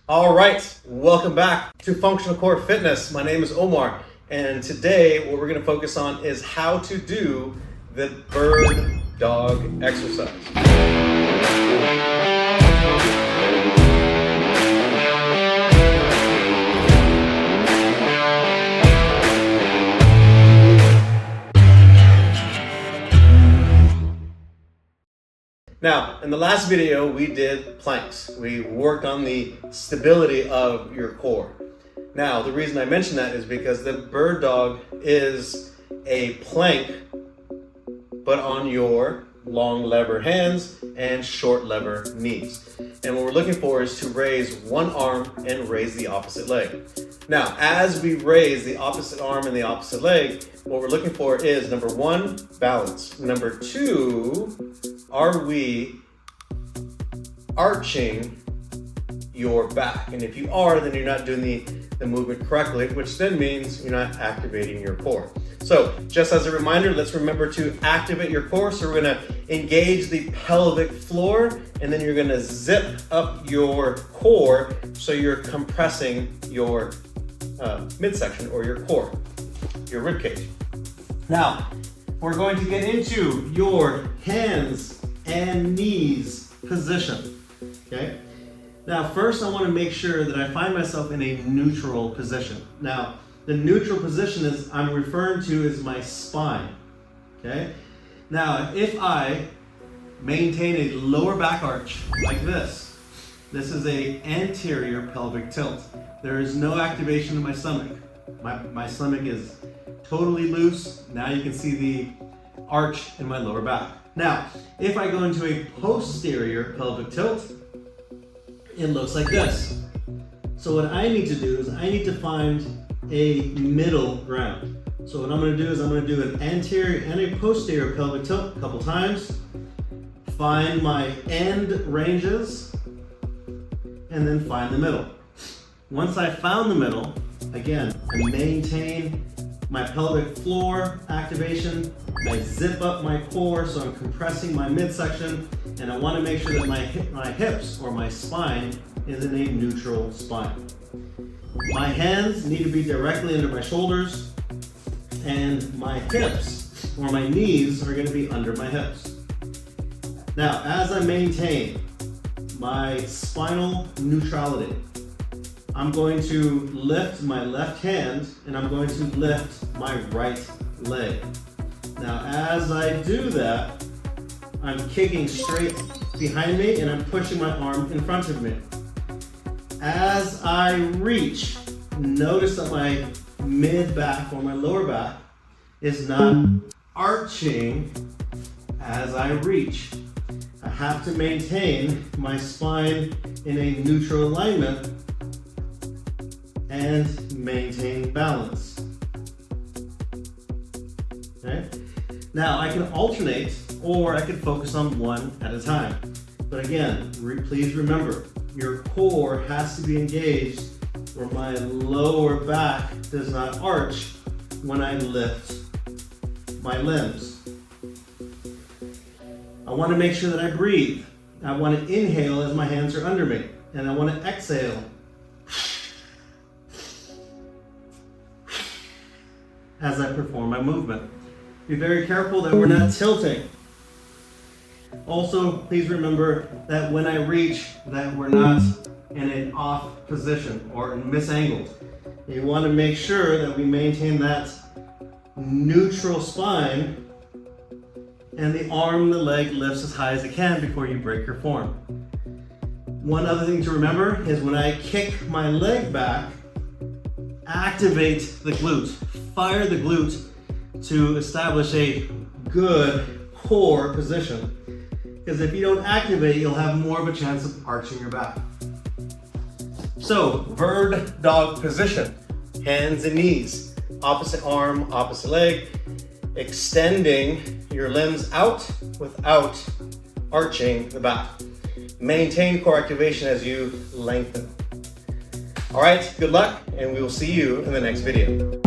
All right, welcome back to Functional Core Fitness. My name is Omar, and today what we're going to focus on is how to do the bird dog exercise. Now, in the last video, we did planks. We worked on the stability of your core. Now, the reason I mention that is because the bird dog is a plank, but on your long lever hands and short lever knees. And what we're looking for is to raise one arm and raise the opposite leg. Now, as we raise the opposite arm and the opposite leg, what we're looking for is, number one, balance. Number two, are we arching your back? And if you are, then you're not doing the movement correctly, which then means you're not activating your core. So just as a reminder, let's remember to activate your core. So we're gonna engage the pelvic floor, and then you're gonna zip up your core so you're compressing your midsection or your core, your rib cage. Now, we're going to get into your hands and knees position, okay? Now, first I want to make sure that I find myself in a neutral position. Now, the neutral position is I'm referring to as my spine, okay? Now, if I maintain a lower back arch like this is a anterior pelvic tilt. There is no activation of my stomach. My stomach is totally loose. Now you can see the arch in my lower back. Now, if I go into a posterior pelvic tilt, it looks like this. So what I need to do is I need to find a middle ground. So what I'm going to do is I'm going to do an anterior and a posterior pelvic tilt a couple times, find my end ranges, and then find the middle. Once I found the middle, again, I maintain my pelvic floor activation. I zip up my core, so I'm compressing my midsection, and I want to make sure that my hips or my spine is in a neutral spine. My hands need to be directly under my shoulders, and my hips or my knees are going to be under my hips. Now, as I maintain my spinal neutrality, I'm going to lift my left hand and I'm going to lift my right leg. Now, as I do that, I'm kicking straight behind me and I'm pushing my arm in front of me. As I reach, notice that my mid back or my lower back is not arching as I reach. I have to maintain my spine in a neutral alignment and maintain balance. Okay? Now I can alternate or I can focus on one at a time. But again, please remember, your core has to be engaged where my lower back does not arch when I lift my limbs. I want to make sure that I breathe. I want to inhale as my hands are under me, and I want to exhale as I perform my movement. Be very careful that we're not tilting. Also, please remember that when I reach, that we're not in an off position or misangled. You want to make sure that we maintain that neutral spine, and the arm, the leg lifts as high as it can before you break your form. One other thing to remember is when I kick my leg back, activate the glute, fire the glute to establish a good core position. Because if you don't activate, you'll have more of a chance of arching your back. So, bird dog position, hands and knees, opposite arm, opposite leg, extending your limbs out without arching the back. Maintain core activation as you lengthen. All right, good luck, and we will see you in the next video.